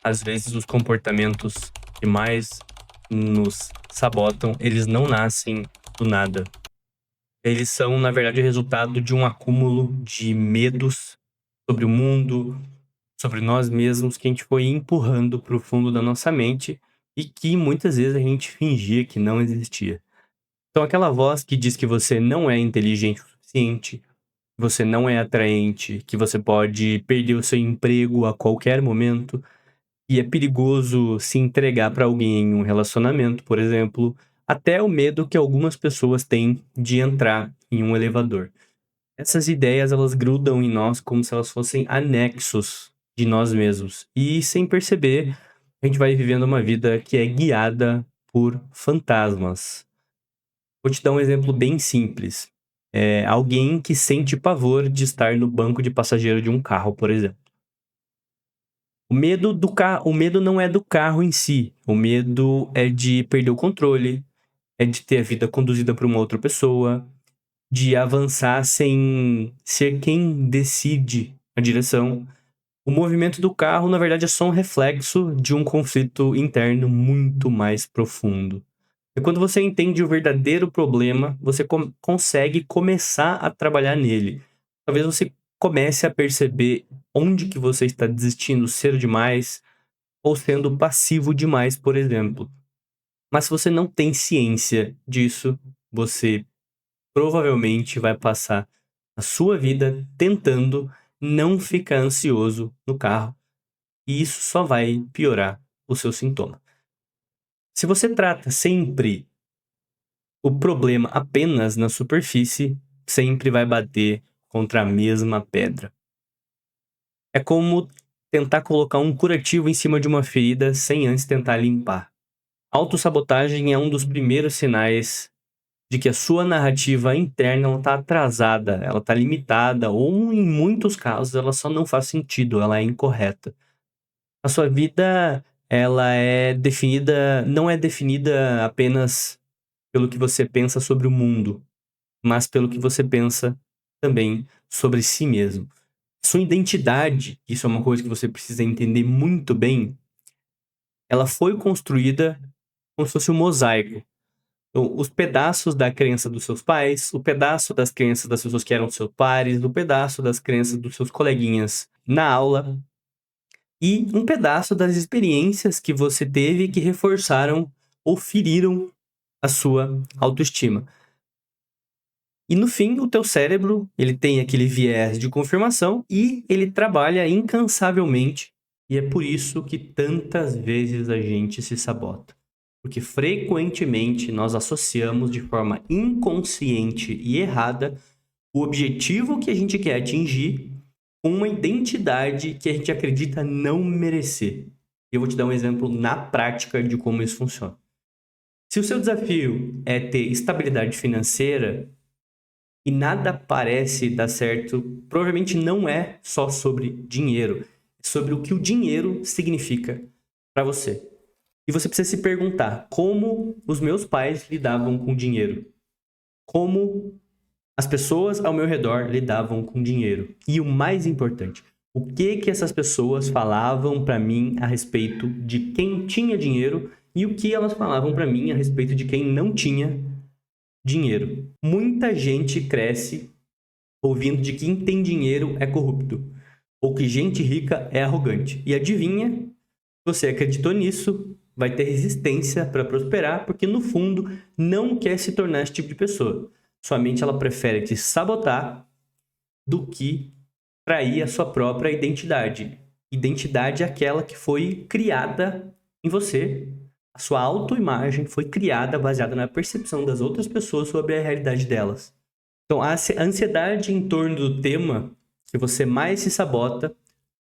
Às vezes os comportamentos que mais nos sabotam, eles não nascem do nada. Eles são, na verdade, o resultado de um acúmulo de medos sobre o mundo, sobre nós mesmos, que a gente foi empurrando para o fundo da nossa mente e que muitas vezes a gente fingia que não existia. Então, aquela voz que diz que você não é inteligente o suficiente, que você não é atraente, que você pode perder o seu emprego a qualquer momento, e é perigoso se entregar para alguém em um relacionamento, por exemplo, até o medo que algumas pessoas têm de entrar em um elevador. Essas ideias, elas grudam em nós como se elas fossem anexos de nós mesmos. E sem perceber, a gente vai vivendo uma vida que é guiada por fantasmas. Vou te dar um exemplo bem simples. Alguém que sente pavor de estar no banco de passageiro de um carro, por exemplo. O medo não é do carro em si. O medo é de perder o controle, é de ter a vida conduzida por uma outra pessoa, de avançar sem ser quem decide a direção. O movimento do carro, na verdade, é só um reflexo de um conflito interno muito mais profundo. E quando você entende o verdadeiro problema, você consegue começar a trabalhar nele. Talvez você comece a perceber onde que você está desistindo cedo demais ou sendo passivo demais, por exemplo. Mas se você não tem ciência disso, você provavelmente vai passar a sua vida tentando não ficar ansioso no carro, e isso só vai piorar o seu sintoma. Se você trata sempre o problema apenas na superfície, sempre vai bater contra a mesma pedra. É como tentar colocar um curativo em cima de uma ferida sem antes tentar limpar. Autossabotagem é um dos primeiros sinais de que a sua narrativa interna está atrasada, ela está limitada, ou em muitos casos ela só não faz sentido, ela é incorreta. A sua vida, ela não é definida apenas pelo que você pensa sobre o mundo, mas pelo que você pensa também sobre si mesmo. Sua identidade, isso é uma coisa que você precisa entender muito bem, ela foi construída como se fosse um mosaico. Então, os pedaços da crença dos seus pais, o pedaço das crenças das pessoas que eram seus pares, o pedaço das crenças dos seus coleguinhas na aula e um pedaço das experiências que você teve que reforçaram ou feriram a sua autoestima. E no fim, o teu cérebro, ele tem aquele viés de confirmação e ele trabalha incansavelmente. E é por isso que tantas vezes a gente se sabota. Porque frequentemente nós associamos de forma inconsciente e errada o objetivo que a gente quer atingir com uma identidade que a gente acredita não merecer. Eu vou te dar um exemplo na prática de como isso funciona. Se o seu desafio é ter estabilidade financeira e nada parece dar certo, provavelmente não é só sobre dinheiro, é sobre o que o dinheiro significa para você. E você precisa se perguntar como os meus pais lidavam com dinheiro, como as pessoas ao meu redor lidavam com dinheiro. E o mais importante, o que essas pessoas falavam para mim a respeito de quem tinha dinheiro e o que elas falavam para mim a respeito de quem não tinha dinheiro. Muita gente cresce ouvindo de que quem tem dinheiro é corrupto, ou que gente rica é arrogante. E adivinha, se você acreditou nisso, vai ter resistência para prosperar, porque no fundo não quer se tornar esse tipo de pessoa. Sua mente, ela prefere te sabotar do que trair a sua própria identidade. Identidade é aquela que foi criada em você. A sua autoimagem foi criada baseada na percepção das outras pessoas sobre a realidade delas. Então, a ansiedade em torno do tema que você mais se sabota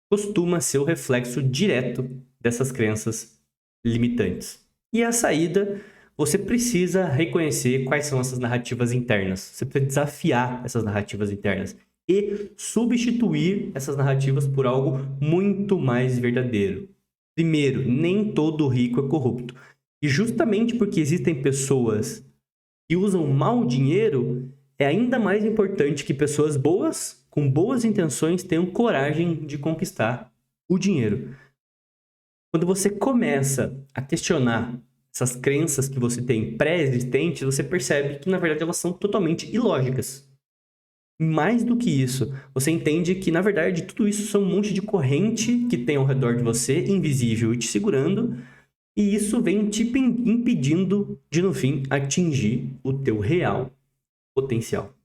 costuma ser o reflexo direto dessas crenças limitantes. E a saída, você precisa reconhecer quais são essas narrativas internas. Você precisa desafiar essas narrativas internas e substituir essas narrativas por algo muito mais verdadeiro. Primeiro, nem todo rico é corrupto. E justamente porque existem pessoas que usam mal o dinheiro, é ainda mais importante que pessoas boas, com boas intenções, tenham coragem de conquistar o dinheiro. Quando você começa a questionar essas crenças que você tem pré-existentes, você percebe que, na verdade, elas são totalmente ilógicas. Mais do que isso, você entende que, na verdade, tudo isso são um monte de corrente que tem ao redor de você, invisível e te segurando, e isso vem te impedindo de, no fim, atingir o teu real potencial.